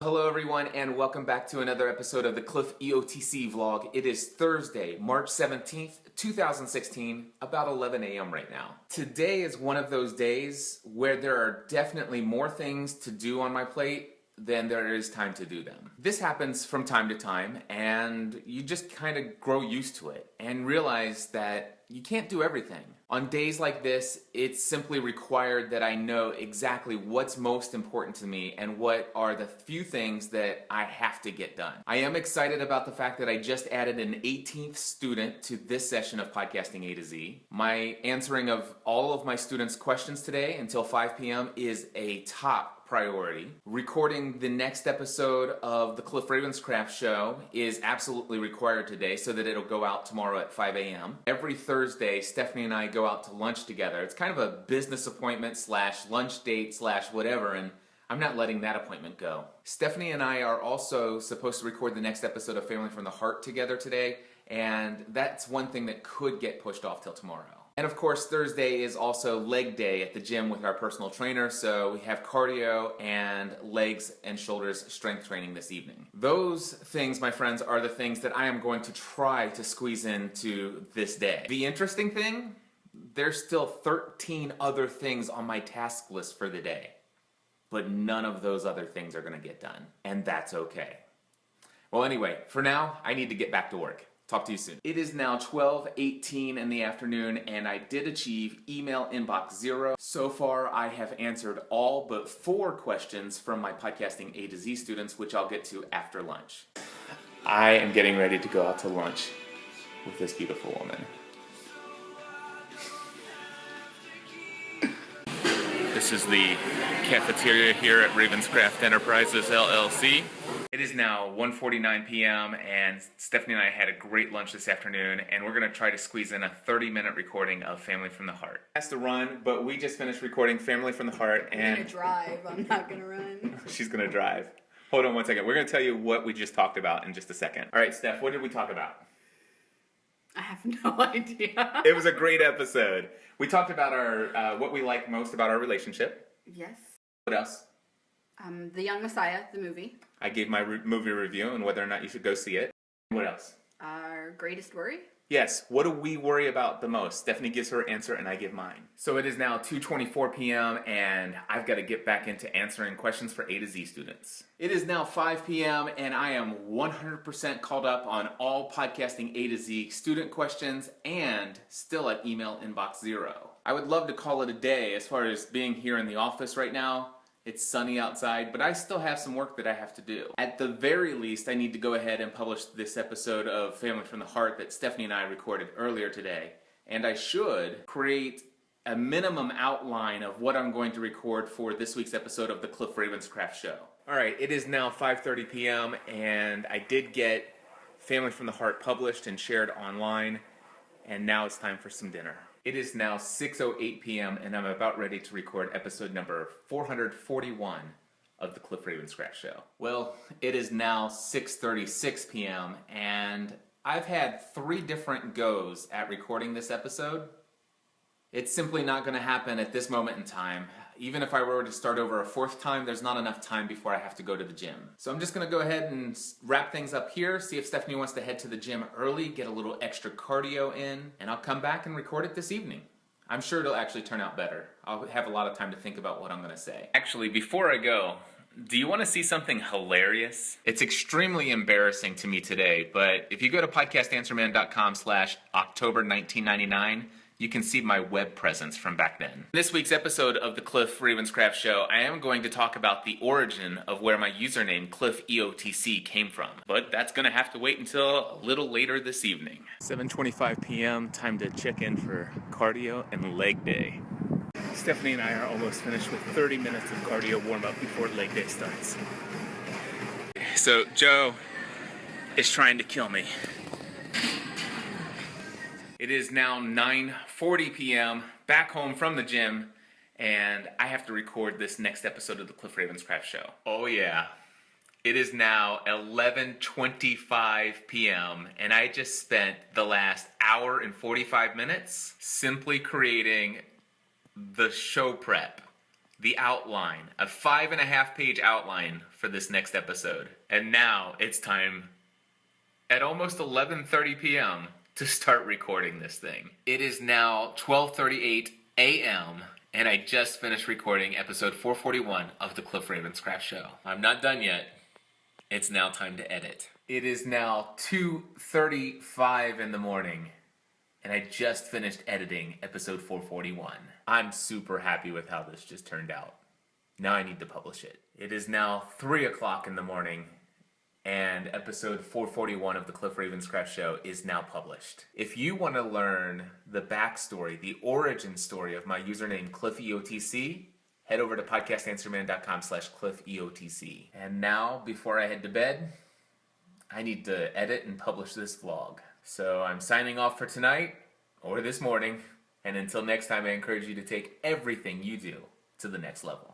Hello everyone and welcome back to another episode of the Cliff EOTC vlog. It is Thursday, March 17th, 2016, about 11 a.m. right now. Today is one of those days where there are definitely more things to do on my plate than there is time to do them. This happens from time to time and you just kind of grow used to it and realize that you can't do everything. On days like this, it's simply required that I know exactly what's most important to me and what are the few things that I have to get done. I am excited about the fact that I just added an 18th student to this session of Podcasting A to Z. My answering of all of my students' questions today until 5 p.m. is a top priority. Recording the next episode of the Cliff Ravenscraft Show is absolutely required today so that it'll go out tomorrow at 5 a.m. Every Thursday, Stephanie and I go out to lunch together. It's kind of a business appointment slash lunch date slash whatever, and I'm not letting that appointment go. Stephanie and I are also supposed to record the next episode of Family from the Heart together today, and that's one thing that could get pushed off till tomorrow. And of course, Thursday is also leg day at the gym with our personal trainer, so we have cardio and legs and shoulders strength training this evening. Those things, my friends, are the things that I am going to try to squeeze into this day. The interesting thing, there's still 13 other things on my task list for the day, but none of those other things are going to get done, and that's okay. Well, anyway, for now, I need to get back to work. Talk to you soon. It is now 12:18 in the afternoon and I did achieve email inbox 0. So far I have answered all but 4 questions from my Podcasting A to Z students, which I'll get to after lunch. I am getting ready to go out to lunch with this beautiful woman. This is the cafeteria here at Ravenscraft Enterprises LLC. It is now 1:49 p.m. and Stephanie and I had a great lunch this afternoon, and we're going to try to squeeze in a 30-minute recording of Family from the Heart. Has to run, but we just finished recording Family from the Heart, and I'm going to drive. I'm not going to run. She's going to drive. Hold on one second. We're going to tell you what we just talked about in just a second. All right, Steph, what did we talk about? I have no idea. It was a great episode. We talked about our what we like most about our relationship. Yes. What else? The Young Messiah, the movie. I gave my movie review and whether or not you should go see it. What else? Our greatest worry. Yes, what do we worry about the most? Stephanie gives her answer and I give mine. So it is now 2:24 p.m. and I've got to get back into answering questions for A to Z students. It is now 5 p.m. and I am 100% caught up on all Podcasting A to Z student questions and still at email inbox 0. I would love to call it a day as far as being here in the office right now. It's sunny outside, but I still have some work that I have to do. At the very least, I need to go ahead and publish this episode of Family from the Heart that Stephanie and I recorded earlier today. And I should create a minimum outline of what I'm going to record for this week's episode of the Cliff Ravenscraft Show. All right, it is now 5:30 p.m. and I did get Family from the Heart published and shared online, and now it's time for some dinner. It is now 6:08 p.m. and I'm about ready to record episode number 441 of the Cliff Ravenscraft Show. Well, it is now 6:36 p.m. and I've had 3 different goes at recording this episode. It's simply not going to happen at this moment in time. Even if I were to start over a 4th time, there's not enough time before I have to go to the gym. So I'm just going to go ahead and wrap things up here, see if Stephanie wants to head to the gym early, get a little extra cardio in, and I'll come back and record it this evening. I'm sure it'll actually turn out better. I'll have a lot of time to think about what I'm going to say. Actually, before I go, do you want to see something hilarious? It's extremely embarrassing to me today, but if you go to podcastanswerman.com/October1999, you can see my web presence from back then. In this week's episode of the Cliff Ravenscraft Show, I am going to talk about the origin of where my username Cliff EOTC came from. But that's going to have to wait until a little later this evening. 7:25 p.m., time to check in for cardio and leg day. Stephanie and I are almost finished with 30 minutes of cardio warm-up before leg day starts. So Joe is trying to kill me. It is now 9:40 p.m., back home from the gym, and I have to record this next episode of the Cliff Ravenscraft Show. Oh yeah. It is now 11:25 p.m. and I just spent the last hour and 45 minutes simply creating the show prep the outline, a 5.5-page outline for this next episode. And now it's time at almost 11:30 p.m. to start recording this thing. It is now 12:38 a.m. and I just finished recording episode 441 of the Cliff Ravenscraft Show. I'm not done yet. It's now time to edit. It is now 2:35 in the morning, and I just finished editing episode 441. I'm super happy with how this just turned out. Now I need to publish it. It is now 3 o'clock in the morning, and episode 441 of the Cliff Ravenscraft Show is now published. If you want to learn the backstory, the origin story of my username CliffEOTC, head over to podcastanswerman.com/CliffEOTC. And now, before I head to bed, I need to edit and publish this vlog. So I'm signing off for tonight, or this morning, and until next time, I encourage you to take everything you do to the next level.